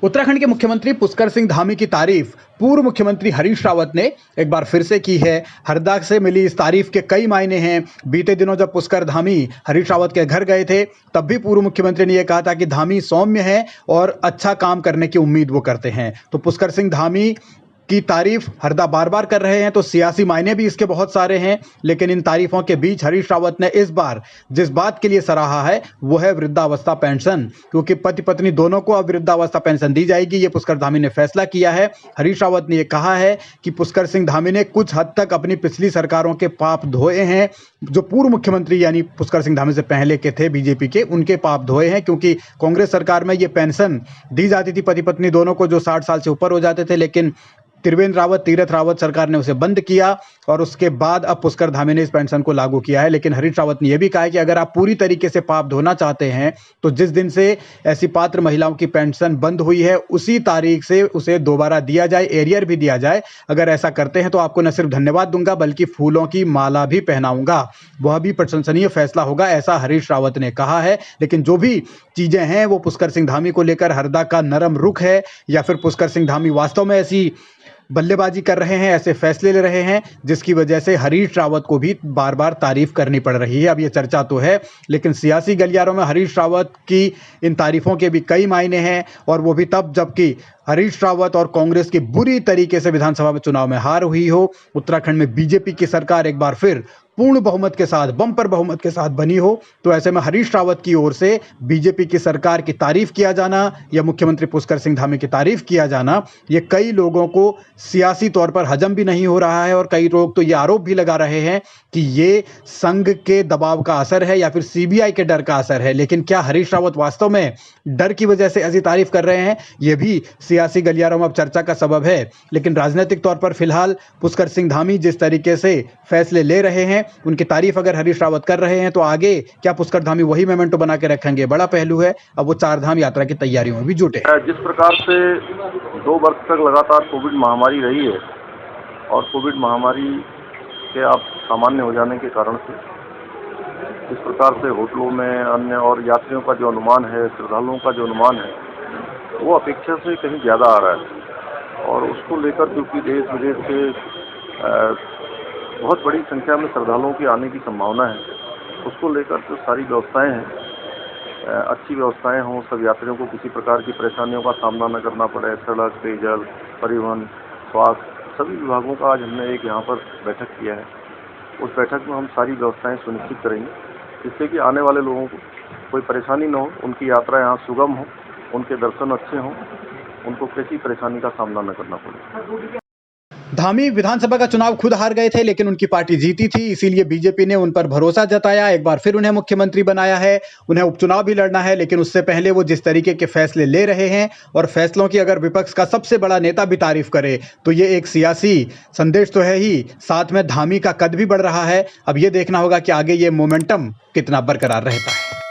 उत्तराखंड के मुख्यमंत्री पुष्कर सिंह धामी की तारीफ पूर्व मुख्यमंत्री हरीश रावत ने एक बार फिर से की है। हरदा से मिली इस तारीफ के कई मायने हैं। बीते दिनों जब पुष्कर धामी हरीश रावत के घर गए थे, तब भी पूर्व मुख्यमंत्री ने यह कहा था कि धामी सौम्य है और अच्छा काम करने की उम्मीद वो करते हैं। तो पुष्कर सिंह धामी की तारीफ हरदा बार बार कर रहे हैं, तो सियासी मायने भी इसके बहुत सारे हैं। लेकिन इन तारीफों के बीच हरीश रावत ने इस बार जिस बात के लिए सराहा है वो है वृद्धावस्था पेंशन, क्योंकि पति पत्नी दोनों को अब वृद्धावस्था पेंशन दी जाएगी। ये पुष्कर धामी ने फैसला किया है। हरीश रावत ने यह कहा है कि पुष्कर सिंह धामी ने कुछ हद तक अपनी पिछली सरकारों के पाप धोए हैं। जो पूर्व मुख्यमंत्री यानी पुष्कर सिंह धामी से पहले के थे बीजेपी के, उनके पाप धोए हैं, क्योंकि कांग्रेस सरकार में ये पेंशन दी जाती थी पति पत्नी दोनों को जो 60 साल से ऊपर हो जाते थे, लेकिन त्रिवेंद्र रावत तीरथ रावत सरकार ने उसे बंद किया और उसके बाद अब पुष्कर धामी ने इस पेंशन को लागू किया है। लेकिन हरीश रावत ने यह भी कहा है कि अगर आप पूरी तरीके से पाप धोना चाहते हैं तो जिस दिन से ऐसी पात्र महिलाओं की पेंशन बंद हुई है उसी तारीख से उसे दोबारा दिया जाए, एरियर भी दिया जाए। अगर ऐसा करते हैं तो आपको न सिर्फ धन्यवाद दूंगा बल्कि फूलों की माला भी पहनाऊंगा। वह भी प्रशंसनीय फैसला होगा, ऐसा हरीश रावत ने कहा है। लेकिन जो भी चीजें हैं वो पुष्कर सिंह धामी को लेकर हरदा का नरम रुख है, या फिर पुष्कर सिंह धामी वास्तव में ऐसी बल्लेबाजी कर रहे हैं, ऐसे फैसले ले रहे हैं जिसकी वजह से हरीश रावत को भी बार बार तारीफ करनी पड़ रही है। अब ये चर्चा तो है, लेकिन सियासी गलियारों में हरीश रावत की इन तारीफों के भी कई मायने हैं, और वो भी तब जबकि हरीश रावत और कांग्रेस की बुरी तरीके से विधानसभा में चुनाव में हार हुई हो। उत्तराखंड में बीजेपी की सरकार एक बार फिर पूर्ण बहुमत के साथ, बम्पर बहुमत के साथ बनी हो, तो ऐसे में हरीश रावत की ओर से बीजेपी की सरकार की तारीफ किया जाना या मुख्यमंत्री पुष्कर सिंह धामी की तारीफ किया जाना, ये कई लोगों को सियासी तौर पर हजम भी नहीं हो रहा है। और कई लोग तो ये आरोप भी लगा रहे हैं कि ये संघ के दबाव का असर है या फिर सीबीआई के डर का असर है। लेकिन क्या हरीश रावत वास्तव में डर की वजह से ऐसी तारीफ कर रहे हैं, ये भी सियासी गलियारों में अब चर्चा का सबब है। लेकिन राजनीतिक तौर पर फिलहाल पुष्कर सिंह धामी जिस तरीके से फैसले ले रहे हैं, उनकी तारीफ अगर हरीश रावत कर रहे हैं, तो आगे क्या पुष्कर धामी वही मोमेंटो बना के रखेंगे? बड़ा पहलू है। अब वो 4 धाम यात्रा की तैयारियों में भी जुटे। जिस प्रकार से 2 वर्ष तक लगातार कोविड महामारी रही है और कोविड महामारी के आप सामान्य हो जाने के कारण से इस प्रकार से होटलों में अन्य और यात्रियों का जो अनुमान है, श्रद्धालुओं का जो अनुमान है, वो अपेक्षा से कहीं ज़्यादा आ रहा है। और उसको लेकर क्योंकि देश विदेश से बहुत बड़ी संख्या में श्रद्धालुओं की आने की संभावना है, उसको लेकर जो सारी व्यवस्थाएं हैं, अच्छी व्यवस्थाएं हों, सब यात्रियों को किसी प्रकार की परेशानियों का सामना न करना पड़े। सड़क, पेयजल, परिवहन, स्वास्थ्य, सभी विभागों का आज हमने एक यहाँ पर बैठक किया है। उस बैठक में हम सारी व्यवस्थाएं सुनिश्चित करेंगे जिससे कि आने वाले लोगों को कोई परेशानी न हो, उनकी यात्रा यहाँ सुगम हो, उनके दर्शन अच्छे हों, उनको किसी परेशानी का सामना न करना पड़े। धामी विधानसभा का चुनाव खुद हार गए थे, लेकिन उनकी पार्टी जीती थी, इसीलिए बीजेपी ने उन पर भरोसा जताया, एक बार फिर उन्हें मुख्यमंत्री बनाया है। उन्हें उपचुनाव भी लड़ना है, लेकिन उससे पहले वो जिस तरीके के फैसले ले रहे हैं और फैसलों की अगर विपक्ष का सबसे बड़ा नेता भी तारीफ करे तो ये एक सियासी संदेश तो है ही, साथ में धामी का कद भी बढ़ रहा है। अब ये देखना होगा कि आगे ये मोमेंटम कितना बरकरार रहता है।